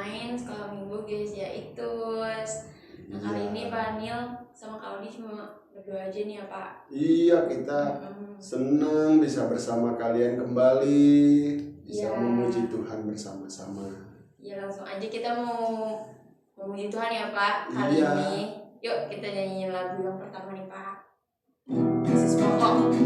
main sekolah minggu guys ya itu. Nah kali ini Pak Anil sama Kak Odi cuma berdua aja nih ya Pak. Iya, kita senang bisa bersama kalian kembali, bisa memuji Tuhan bersama-sama. Ya langsung aja kita mau memuji Tuhan ya Pak kali ini. Yuk kita nyanyiin lagu yang pertama nih Pak. Yesus pokok.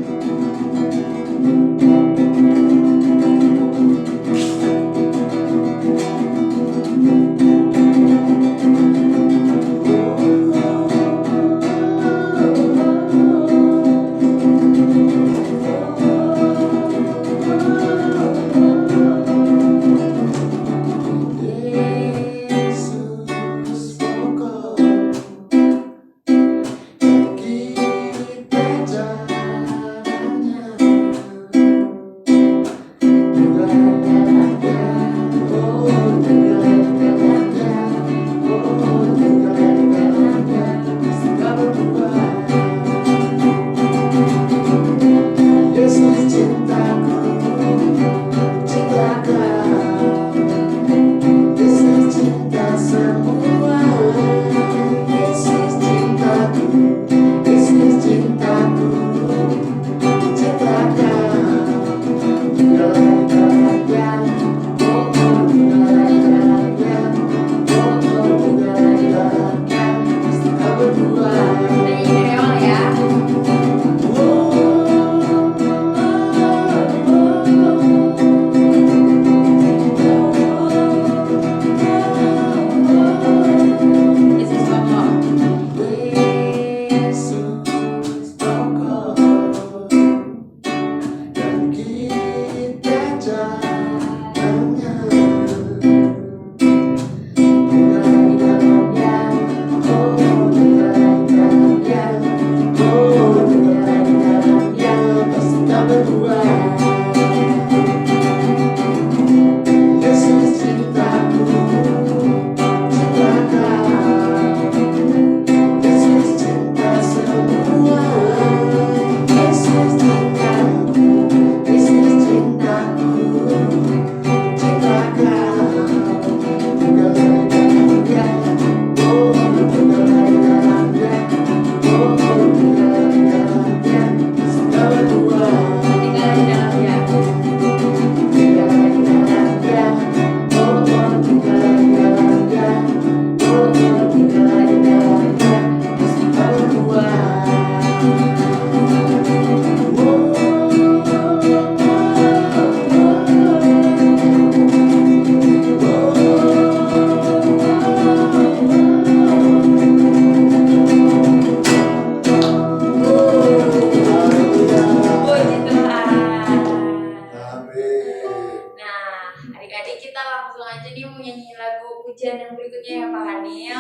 Pujian yang berikutnya ya Pak Hanil.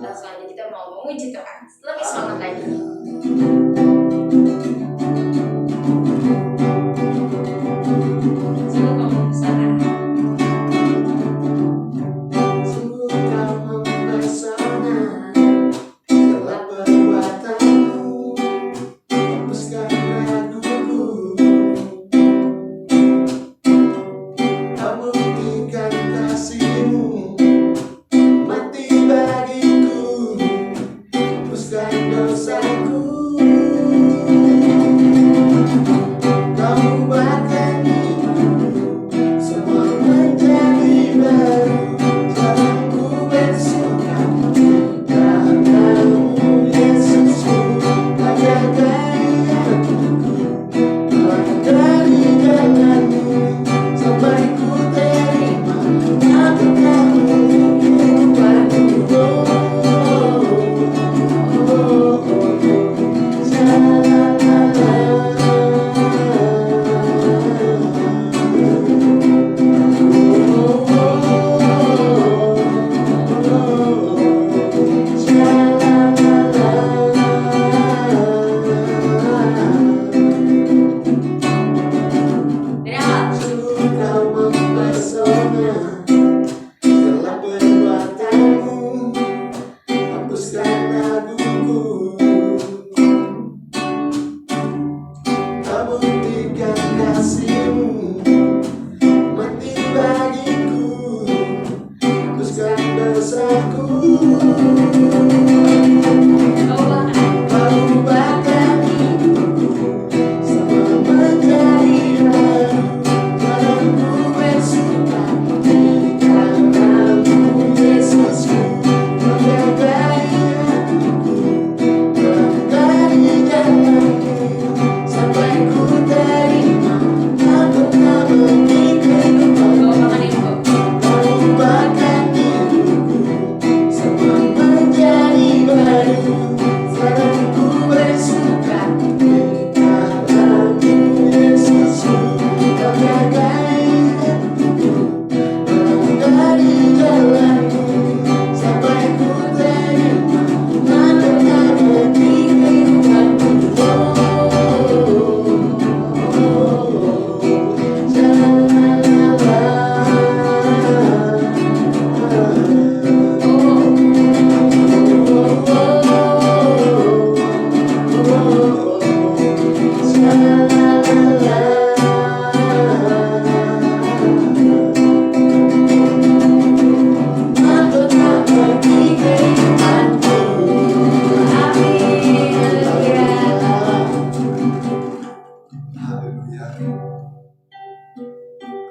Langsung aja kita mau memuji Tuhan. Lebih semangat lagi. Dosaku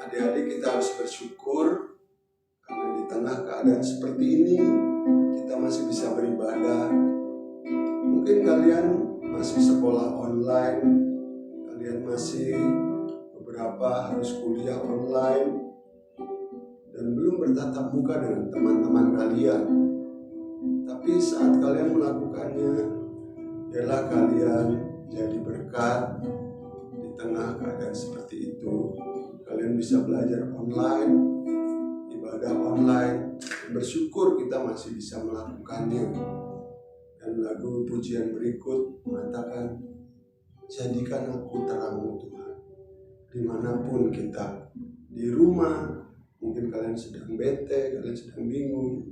Adik-adik, kita harus bersyukur karena di tengah keadaan seperti ini kita masih bisa beribadah. Mungkin kalian masih sekolah online, kalian masih beberapa harus kuliah online dan belum bertatap muka dengan teman-teman kalian. Tapi saat kalian melakukannya, biarlah kalian jadi berkat di tengah keadaan seperti itu. Kalian bisa belajar online, ibadah online, dan bersyukur kita masih bisa melakukannya. Dan lagu pujian berikut mengatakan, jadikan aku terang Tuhan. Dimanapun kita, di rumah, mungkin kalian sedang bete, kalian sedang bingung,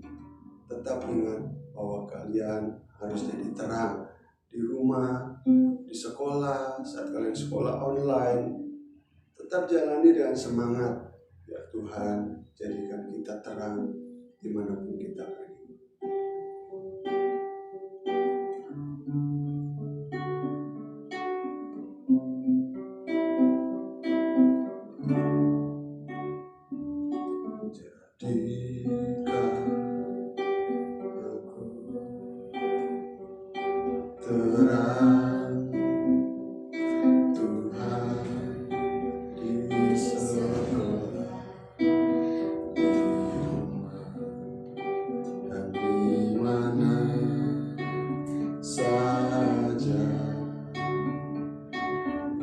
tetap ingat bahwa kalian harus jadi terang. Di rumah, di sekolah, saat kalian sekolah online, tetap jalani dengan semangat. Ya Tuhan, jadikan kita terang dimanapun kita pergi. Jadikan aku terang Tuhan di sekolah, di rumah, dan di mana saja,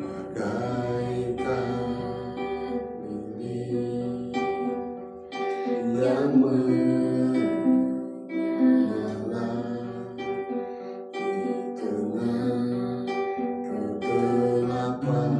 bagaikan lilin yang menyala di tengah kegelapan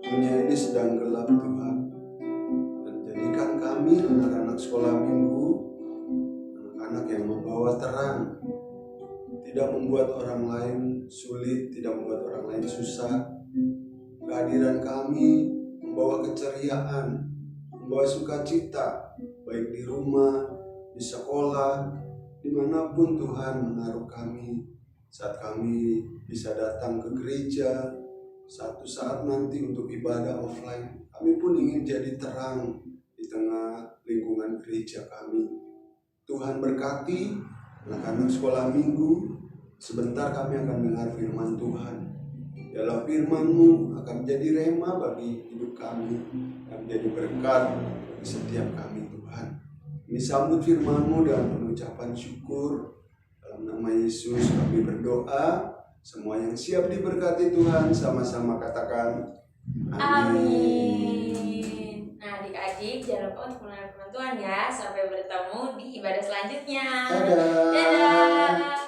dunia ini sedang gelap Tuhan, dan jadikan kami anak-anak sekolah minggu, anak-anak yang membawa terang, tidak membuat orang lain sulit, tidak membuat orang lain susah. Kehadiran kami membawa keceriaan, membawa sukacita, baik di rumah, di sekolah, dimanapun Tuhan menaruh kami. Saat kami bisa datang ke gereja, satu saat nanti untuk ibadah offline, kami pun ingin jadi terang di tengah lingkungan gereja kami. Tuhan berkati anak-anak sekolah minggu. Sebentar kami akan dengar firman Tuhan. Dalam firman-Mu akan menjadi rema bagi hidup kami dan menjadi berkat bagi setiap kami Tuhan. Kami sambut firman-Mu dengan pengucapan syukur. Dalam nama Yesus kami berdoa. Semua yang siap diberkati Tuhan sama-sama katakan Amin. Nah adik-adik jangan lupa untuk mengenal firman Tuhan ya. Sampai bertemu di ibadah selanjutnya. Dadah. Dadah.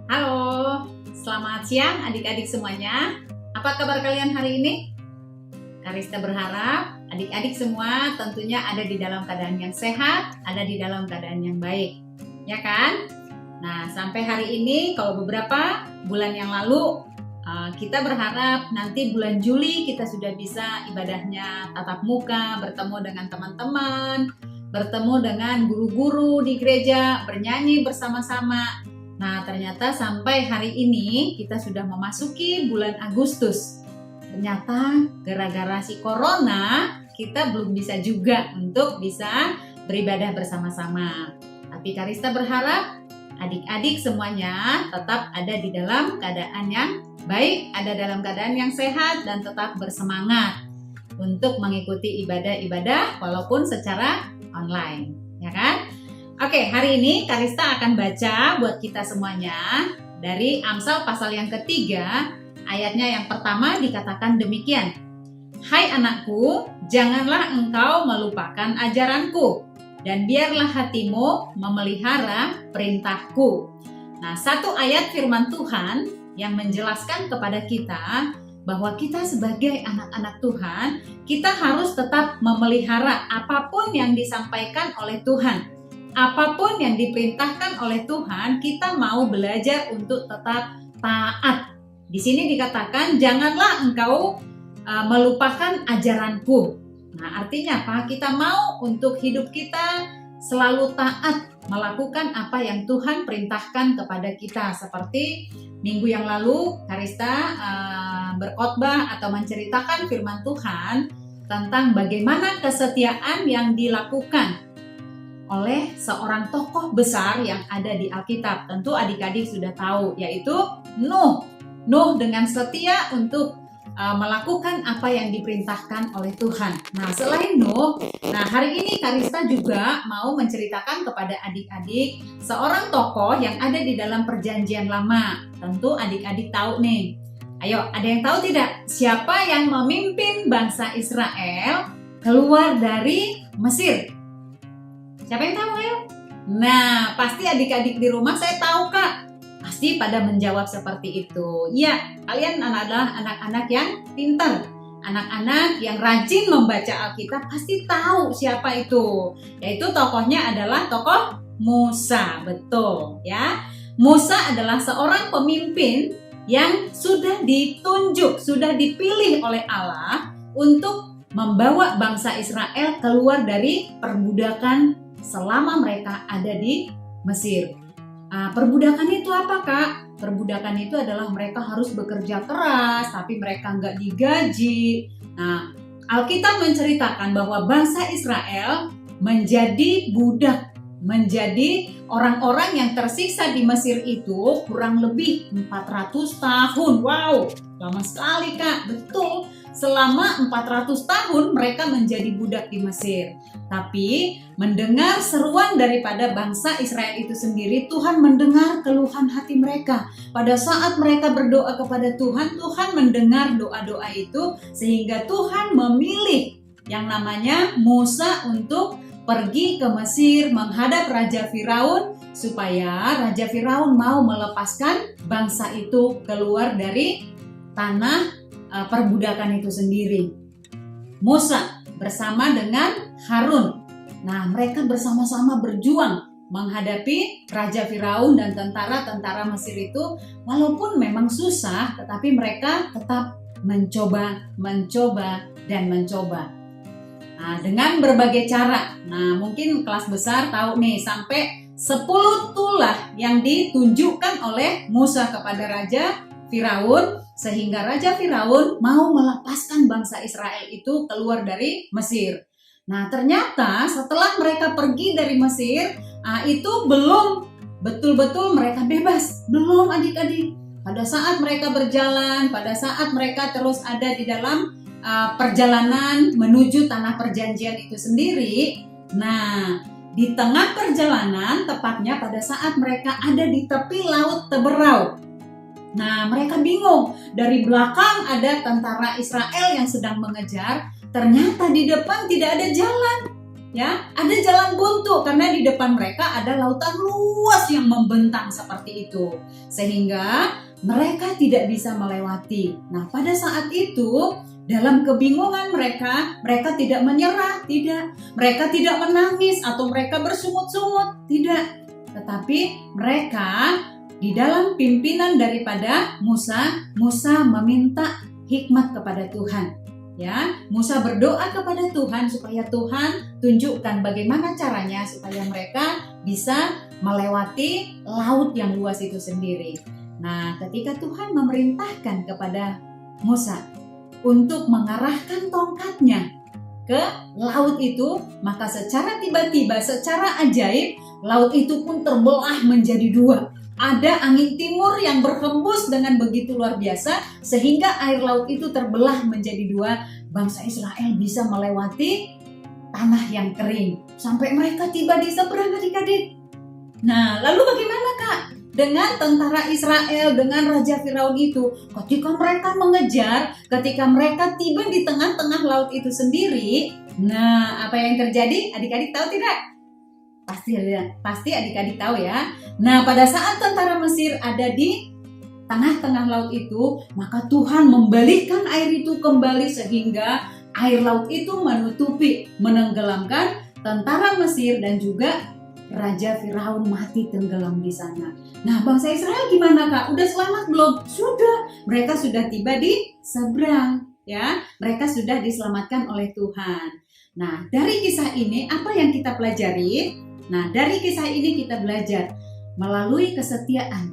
Halo, selamat siang adik-adik semuanya. Apa kabar kalian hari ini? Karista berharap adik-adik semua tentunya ada di dalam keadaan yang sehat, ada di dalam keadaan yang baik, ya kan? Nah, sampai hari ini kalau beberapa bulan yang lalu kita berharap nanti bulan Juli kita sudah bisa ibadahnya tatap muka, bertemu dengan teman-teman, bertemu dengan guru-guru di gereja, bernyanyi bersama-sama. Nah, ternyata sampai hari ini kita sudah memasuki bulan Agustus. Ternyata gara-gara si corona kita belum bisa juga untuk bisa beribadah bersama-sama. Tapi Karista berharap adik-adik semuanya tetap ada di dalam keadaan yang baik, ada dalam keadaan yang sehat dan tetap bersemangat untuk mengikuti ibadah-ibadah walaupun secara online, ya kan? Oke, hari ini Karista akan baca buat kita semuanya dari Amsal pasal yang ketiga, ayatnya yang pertama dikatakan demikian. Hai anakku, janganlah engkau melupakan ajaranku, dan biarlah hatimu memelihara perintahku. Nah, satu ayat firman Tuhan yang menjelaskan kepada kita bahwa kita sebagai anak-anak Tuhan, kita harus tetap memelihara apapun yang disampaikan oleh Tuhan. Apapun yang diperintahkan oleh Tuhan, kita mau belajar untuk tetap taat. Di sini dikatakan, janganlah engkau melupakan ajaranku. Nah, artinya apa? Kita mau untuk hidup kita selalu taat, melakukan apa yang Tuhan perintahkan kepada kita. Seperti minggu yang lalu, Karista berkhotbah atau menceritakan firman Tuhan tentang bagaimana kesetiaan yang dilakukan oleh seorang tokoh besar yang ada di Alkitab. Tentu adik-adik sudah tahu, yaitu Nuh. Nuh dengan setia untuk melakukan apa yang diperintahkan oleh Tuhan. Nah, selain Nuh, hari ini Karista juga mau menceritakan kepada adik-adik seorang tokoh yang ada di dalam Perjanjian Lama. Tentu adik-adik tahu nih. Ayo, ada yang tahu tidak siapa yang memimpin bangsa Israel keluar dari Mesir? Siapa yang tahu, ayo? Nah, pasti adik-adik di rumah saya tahu, Kak. Pasti pada menjawab seperti itu. Iya, kalian adalah anak-anak yang pintar. Anak-anak yang rajin membaca Alkitab pasti tahu siapa itu. Yaitu tokohnya adalah tokoh Musa, betul ya. Musa adalah seorang pemimpin yang sudah ditunjuk, sudah dipilih oleh Allah untuk membawa bangsa Israel keluar dari perbudakan selama mereka ada di Mesir. Perbudakan itu apa, Kak? Perbudakan itu adalah mereka harus bekerja keras, tapi mereka nggak digaji. Nah, Alkitab menceritakan bahwa bangsa Israel menjadi budak, menjadi orang-orang yang tersiksa di Mesir itu kurang lebih 400 tahun. Wow, lama sekali, Kak. Betul, selama 400 tahun mereka menjadi budak di Mesir. Tapi mendengar seruan daripada bangsa Israel itu sendiri, Tuhan mendengar keluhan hati mereka. Pada saat mereka berdoa kepada Tuhan, Tuhan mendengar doa-doa itu sehingga Tuhan memilih yang namanya Musa untuk pergi ke Mesir menghadap Raja Firaun supaya Raja Firaun mau melepaskan bangsa itu keluar dari tanah perbudakan itu sendiri. Musa bersama dengan Harun. Nah, mereka bersama-sama berjuang menghadapi Raja Firaun dan tentara-tentara Mesir itu. Walaupun memang susah, tetapi mereka tetap mencoba. Nah, dengan berbagai cara. Nah, mungkin kelas besar tahu nih, sampai 10 tulah yang ditunjukkan oleh Musa kepada Raja Firaun, sehingga Raja Firaun mau melepaskan bangsa Israel itu keluar dari Mesir. Nah, ternyata setelah mereka pergi dari Mesir, itu belum betul-betul mereka bebas. Belum, adik-adik. pada saat mereka berjalan, pada saat mereka terus ada di dalam perjalanan menuju tanah perjanjian itu sendiri. Nah, di tengah perjalanan, tepatnya pada saat mereka ada di tepi laut Teberau. Nah, mereka bingung. Dari belakang ada tentara Israel yang sedang mengejar. Ternyata di depan tidak ada jalan. Ya, ada jalan buntu karena di depan mereka ada lautan luas yang membentang seperti itu. Sehingga mereka tidak bisa melewati. Nah, pada saat itu dalam kebingungan mereka tidak menyerah, tidak. Mereka tidak menangis atau mereka bersungut-sungut, tidak. Tetapi mereka di dalam pimpinan daripada Musa meminta hikmat kepada Tuhan. Ya, Musa berdoa kepada Tuhan supaya Tuhan tunjukkan bagaimana caranya supaya mereka bisa melewati laut yang luas itu sendiri. Nah, ketika Tuhan memerintahkan kepada Musa untuk mengarahkan tongkatnya ke laut itu, maka secara tiba-tiba, secara ajaib, laut itu pun terbelah menjadi dua. Ada angin timur yang berhembus dengan begitu luar biasa, sehingga air laut itu terbelah menjadi dua. Bangsa Israel bisa melewati tanah yang kering, sampai mereka tiba di seberang adik-adik. Nah, lalu bagaimana Kak? Dengan tentara Israel, dengan Raja Firaun itu, ketika mereka mengejar, ketika mereka tiba di tengah-tengah laut itu sendiri, nah apa yang terjadi? Adik-adik tahu tidak? Pasti adik-adik tahu ya. Nah, pada saat tentara Mesir ada di tengah-tengah laut itu, maka Tuhan membalikkan air itu kembali sehingga air laut itu menutupi, menenggelamkan tentara Mesir dan juga Raja Firaun mati tenggelam di sana. Nah, bangsa Israel gimana Kak? Udah selamat belum? Sudah. Mereka sudah tiba di seberang, ya. Mereka sudah diselamatkan oleh Tuhan. Nah, dari kisah ini apa yang kita pelajari? Nah, dari kisah ini kita belajar melalui kesetiaan,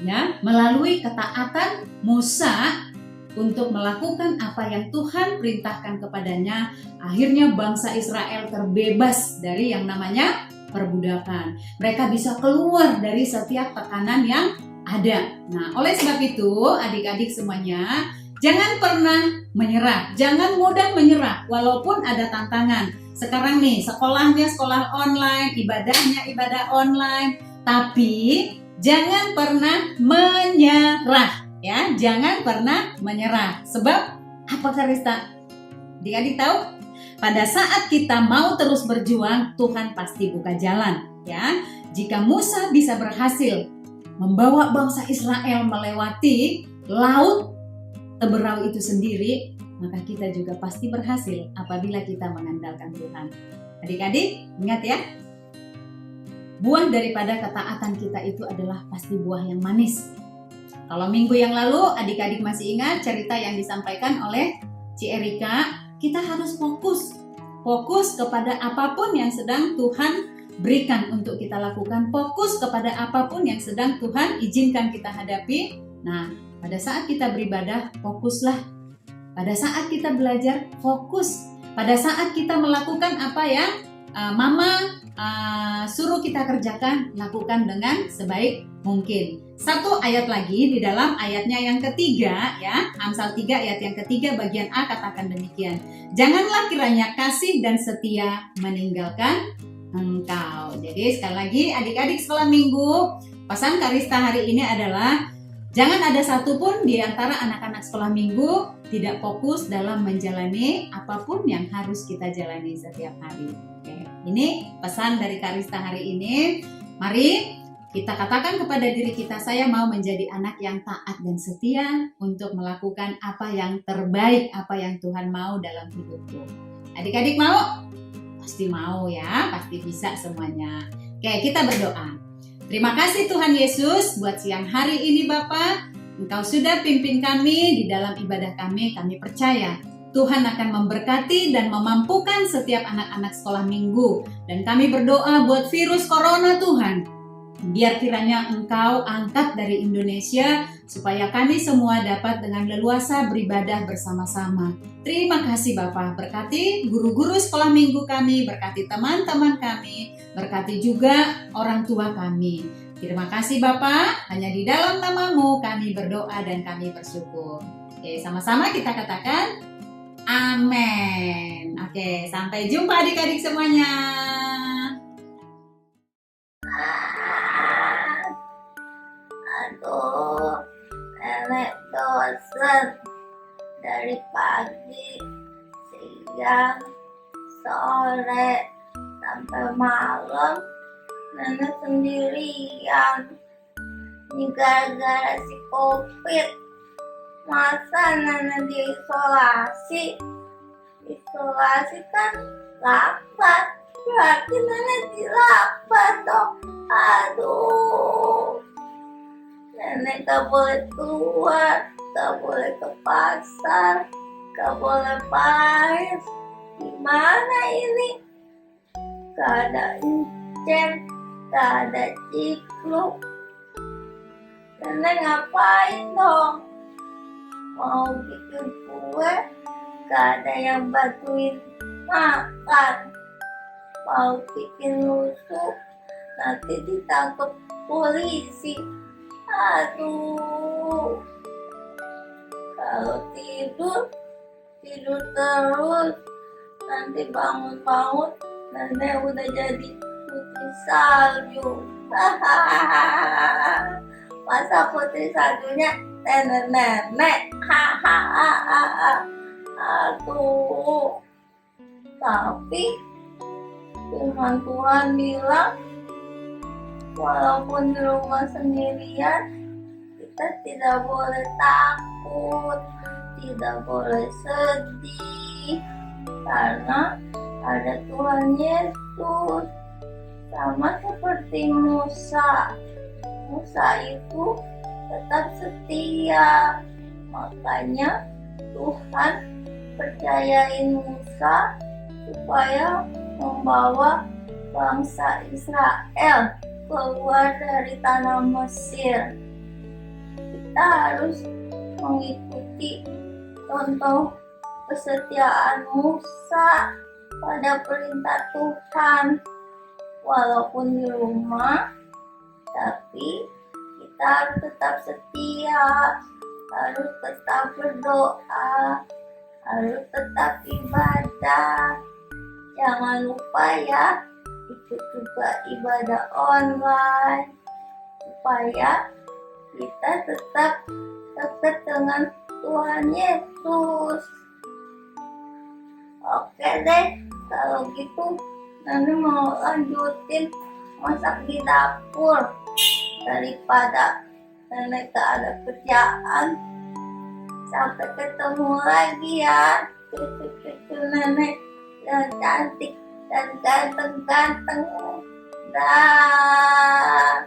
ya, melalui ketaatan Musa untuk melakukan apa yang Tuhan perintahkan kepadanya. Akhirnya bangsa Israel terbebas dari yang namanya perbudakan. Mereka bisa keluar dari setiap tekanan yang ada. Nah, oleh sebab itu, adik-adik semuanya, jangan pernah menyerah. Jangan mudah menyerah, walaupun ada tantangan. Sekarang nih, sekolahnya sekolah online, ibadahnya ibadah online. Tapi, jangan pernah menyerah. Ya, jangan pernah menyerah. Sebab, apa Karista? Adik-adik tahu? Pada saat kita mau terus berjuang, Tuhan pasti buka jalan, ya. Jika Musa bisa berhasil membawa bangsa Israel melewati laut Teberau itu sendiri, maka kita juga pasti berhasil apabila kita mengandalkan Tuhan. Adik-adik, ingat ya, buah daripada ketaatan kita itu adalah pasti buah yang manis. Kalau minggu yang lalu adik-adik masih ingat cerita yang disampaikan oleh Ci Erika, kita harus fokus kepada apapun yang sedang Tuhan berikan untuk kita lakukan, fokus kepada apapun yang sedang Tuhan izinkan kita hadapi. Nah, pada saat kita beribadah, fokuslah. Pada saat kita belajar, fokus. Pada saat kita melakukan apa yang Mama suruh kita kerjakan, lakukan dengan sebaik mungkin. Satu ayat lagi di dalam ayatnya yang ketiga, ya, Amsal 3 ayat yang ketiga bagian A katakan demikian. Janganlah kiranya kasih dan setia meninggalkan engkau. Jadi sekali lagi adik-adik sekolah minggu, pesan Karista hari ini adalah jangan ada satupun di antara anak-anak sekolah minggu tidak fokus dalam menjalani apapun yang harus kita jalani setiap hari. Oke, ini pesan dari Karista hari ini. Mari kita katakan kepada diri kita, saya mau menjadi anak yang taat dan setia untuk melakukan apa yang terbaik, apa yang Tuhan mau dalam hidupku. Adik-adik mau? Pasti mau ya, pasti bisa semuanya. Oke, kita berdoa. Terima kasih Tuhan Yesus buat siang hari ini Bapa. Engkau sudah pimpin kami di dalam ibadah kami percaya Tuhan akan memberkati dan memampukan setiap anak-anak sekolah minggu. Dan kami berdoa buat virus corona Tuhan. Biar kiranya Engkau angkat dari Indonesia supaya kami semua dapat dengan leluasa beribadah bersama-sama. Terima kasih Bapak, berkati guru-guru sekolah minggu kami, berkati teman-teman kami, berkati juga orang tua kami. Terima kasih Bapak, hanya di dalam namamu kami berdoa dan kami bersyukur. Oke, sama-sama kita katakan amin. Oke, sampai jumpa adik-adik semuanya. Aduh, nenek bosan dari pagi, siang, sore, sampai malam. Nenek sendirian. Ini gara-gara si COVID. Masa nenek diisolasi? Isolasi kan lapar. Berarti nenek dilapar dong. Aduh. Nenek gak boleh keluar, gak boleh ke pasar, gak boleh main. Gimana ini? Gak ada encen, gak ada cipluk. Nenek ngapain dong? Mau bikin kue, gak ada yang bantuin makan. Mau bikin rusuk, nanti ditangkap polisi. Aduh, kalau tidur terus, nanti bangun-bangun nenek udah jadi putri salju. Masa putri saljunya nenek-nenek? Aduh, tapi firman Tuhan bilang, walaupun di rumah sendirian, kita tidak boleh takut, tidak boleh sedih, karena ada Tuhan Yesus. Sama seperti Musa. Musa itu tetap setia. Makanya Tuhan percayain Musa supaya membawa bangsa Israel keluar dari tanah Mesir. Kita harus mengikuti contoh kesetiaan Musa pada perintah Tuhan. Walaupun di rumah, tapi kita harus tetap setia, harus tetap berdoa, harus tetap ibadah. Jangan lupa ya, ikut juga ibadah online supaya kita tetap dekat dengan Tuhan Yesus. Oke deh, kalau gitu Nenek mau lanjutin masak di dapur daripada Nenek gak ada kerjaan. Sampai ketemu lagi ya, cucu-cucu Nenek yang cantik dan ganteng-ganteng. Dah.